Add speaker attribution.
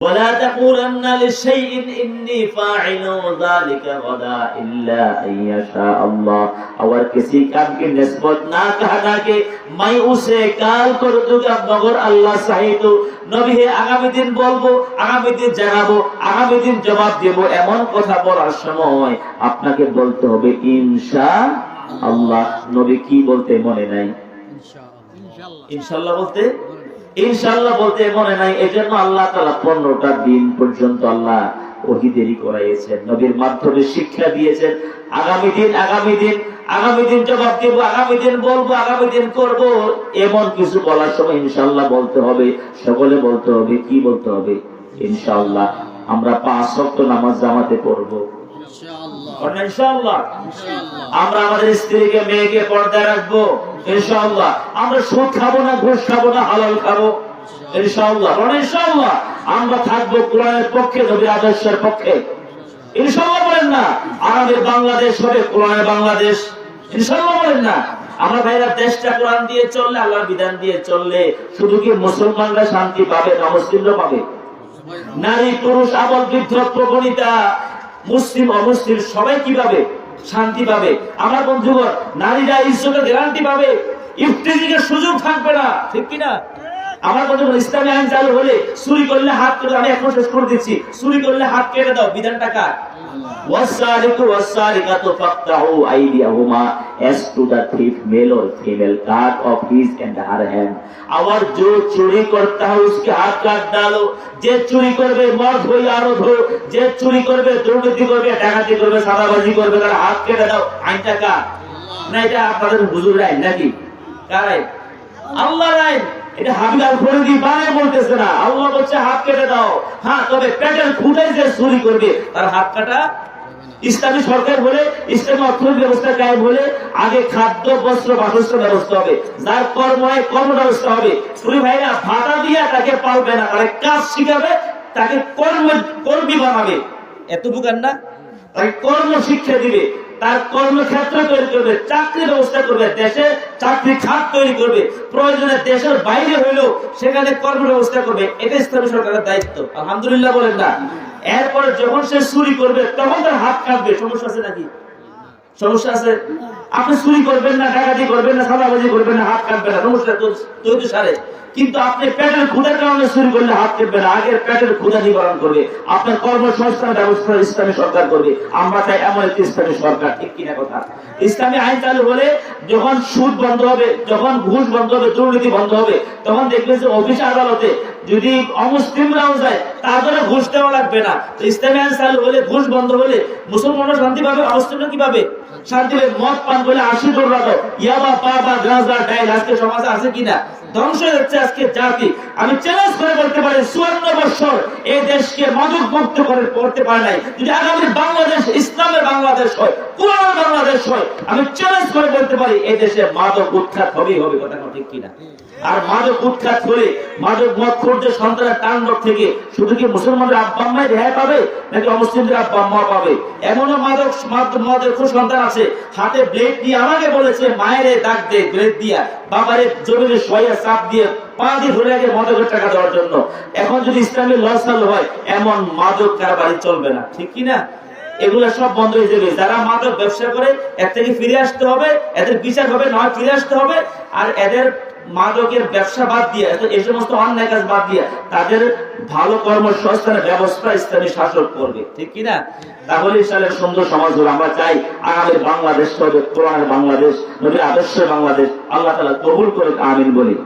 Speaker 1: ولا تقولن لشيء إني فاعل ذلك غدا إلا أن يشاء الله। और किसी काम की निस्बत ना कहना कि मैं उसे काल कर दूंगा मगर अल्लाह চাহিত নবী হে আগামী দিন বলবো, আগামী দিন জানাবো, আগামী দিন জবাব দেব, এমন কথা বলার সময় আপনাকে বলতে হবে ইনশাআল্লাহ। নবী কি বলতে মনে নাই? ইনশাআল্লাহ বলতে ইনশাআল্লাহ বলতে মনে নাই। এজন্য আল্লাহ তাআলা 15টা দিন পর্যন্ত আল্লাহ ওহী দেরি করাইয়েছেন, নবীর মাধ্যমে শিক্ষা দিয়েছেন। আগামী দিন জবাব দেব, আগামী দিন বলবো, আগামী দিন করব, এমন কিছু বলার সময় ইনশাআল্লাহ বলতে হবে। সকলে বলতে হবে, কি বলতে হবে? ইনশাআল্লাহ। আমরা 5 ওয়াক্ত নামাজ জামাতে পড়বো ইনশাআল্লাহ। আমরা আমাদের স্ত্রীকে মেয়েকে পর্দায় রাখবো ইনশাআল্লাহ। আমরা সুদ খাবো না, ঘুষ খাবো না, হালাল খাবো ইনশাআল্লাহ। ইনশাআল্লাহ। আমরা থাকবো কোরআনের পক্ষে, নবীর আদর্শের পক্ষে ইনশাআল্লাহ। বলেন না আমাদের বাংলাদেশ হবে কোরআনের বাংলাদেশ ইনশাআল্লাহ। বলেন না আমরা ভাইরা দেশটা কোরআন দিয়ে চললে, আল্লাহর বিধান দিয়ে চললে শুধু কি মুসলমানরা শান্তি পাবে না মুসলিমরা পাবে? নারী পুরুষ আবল বৃদ্ধ প্রবণিতা মুসলিম অমুসলিম সবাই কিভাবে শান্তি পাবে? আমার বন্ধুগণ, নারীরা ইজ্জতের গ্যারান্টি পাবে, ইফতিজিংয়ের সুযোগ থাকবে না, ঠিক কিনা? আমার বন্ধুগণ, ইসলামী আইন চালু হলে চুরি করলে হাত কেটে, আমি এখন শেষ করে দিচ্ছি, চুরি করলে হাত কেটে দাও, বিধানটা কার? ওয়াসারিকু ওয়াসারিকাতু ফাকতাহু আইদিয়াহুমা, as to the thief male or female, cut off his and her hand। और जो चोरी करता है उसके हाथ काट डालो। যে চুরি করবে মর্দ হই আরোধ হো, যে চুরি করবে, দুর্নীতি করবে, ডাকাতি করবে, সাদাবাজি করবে, তার হাত কেটে দাও। আইনটা কার? না এটা আপনাদের হুজুরের আইন নাকি? কার আইন? আল্লাহর আইন। এটা হাবিব আল ফরিদি বানায় বলতেছে না, আল্লাহ বলছে হাত কেটে দাও। হ্যাঁ, তবে পেটের খুঁটায় যে চুরি করবে তার হাত কাটা। ইসলামী সরকার বলে, ইসলামী অর্থনৈতিক ব্যবস্থা কায়েম হলে আগে খাদ্য বস্ত্র বাসস্থান ব্যবস্থা হবে, যার কর্ম হয় কর্ম ব্যবস্থা হবে। চুরি ভাইরা ভাতা দিয়া তাকে পালবে না, তাকে কাজ শিখাবে, তাকে কর্মী বানাবে। এত বুকান না? তাকে কর্ম শিক্ষা দিবে, তার কর্মক্ষেত্র তৈরি করবে, চাকরি ব্যবস্থা করবে, দেশে চাকরি খাত তৈরি করবে, প্রয়োজনে দেশের বাইরে হইলেও সেখানে কর্ম ব্যবস্থা করবে। এটা ইসলামী সরকারের দায়িত্ব। আলহামদুলিল্লাহ বলেন না? এরপরে যখন সে চুরি করবে তখন তার হাত কাটবে। সমস্যা আছে নাকি? সমস্যা আছে? আপনি চুরি করবেন না, ডাকাতি করবেন না, সাদাবাজি করবেন না, হাত কাটবে না, সমস্যা তৈরি সারে। কিন্তু আপনি পেটের ক্ষুধার কারণে চুরি করলে হাত কাটবে না, আগের পেটের ক্ষুধা নিবারণ করবে, আপনার কর্মসংস্থান ব্যবস্থা ইসলামী সরকার করবে। আমরা চাই এমন একটি ইসলামী সরকার, ঠিক কিনা কথা? ইসলামী আইন চালু হলে যখন সুদ বন্ধ হবে, যখন ঘুষ বন্ধ হবে, দুর্নীতি বন্ধ হবে, তখন দেখবে যে অফিস আদালতে যদি অমুসলিমরাও যায় তাদেরও ঘুষ দেওয়া লাগবে না। তো ইসলামী আইন চালু হলে, ঘুষ বন্ধ হলে মুসলমানরা শান্তি পাবে, অমুসলিমরা কি পাবে? শান্তি পাবে। মদ পান করলে 80 ডলার দাও, ইয়াবা পাবা গাঁজা ডাইল আজকে সমাজে আছে কিনা? ধ্বংস হয়ে যাচ্ছে আজকে জাতি। আমি চ্যালেঞ্জ করে বলতে পারি 54 বছর এই দেশকে মাদক মুক্ত করে করতে পারে নাই। যদি আগামী বাংলাদেশ ইসলামের বাংলাদেশ হয়, কোরআনের বাংলাদেশ হয়, আমি চ্যালেঞ্জ করে বলতে পারি এই দেশে মাদক উৎখাত হবেই হবে। কথা ঠিক কিনা? আর মাদক উৎখাত হলে মাদক মদখোর যে সন্তানের তাণ্ডব থেকে শুধু কি মুসলমানদের আব্বা আম্মাই রেহাই পাবে নাকি অমুসলিমদের আব্বা আম্মা পাবে? এমনও মদের সন্তান আছে, হাতে ব্লেড দিয়ে আমাকে বলেছে মায়েরে দাগ দে ব্লেড দিয়া, বাবারে জমিনে শোয়া চাপ দিয়ে পা দিয়ে ধরে আগে মদকের টাকা দেওয়ার জন্য। এখন যদি ইসলামী ল চালু হয় এমন মাদক কারবারি চলবে না, ঠিক কিনা? এগুলা সব বন্ধ হয়ে যাবে। যারা মাদক ব্যবসা করে এর থেকে ফিরে আসতে হবে, এদের বিচার হবে, নয় ফিরে আসতে হবে। আর এদের মাদকের ব্যবসা বাদ দিয়ে, এই সমস্ত অন্যায় কাজ বাদ দিয়ে তাদের ভালো কর্মসংস্থানের ব্যবস্থা ইসলামী শাসক করবে, ঠিক কিনা? তাহলে ইসলামের সুন্দর সমাজ হলো। আমরা চাই আগামী বাংলাদেশ হবে কোরআনের বাংলাদেশ, নবীর আদর্শের বাংলাদেশ। আল্লাহ তাআলা কবুল করে, আমিন বলি।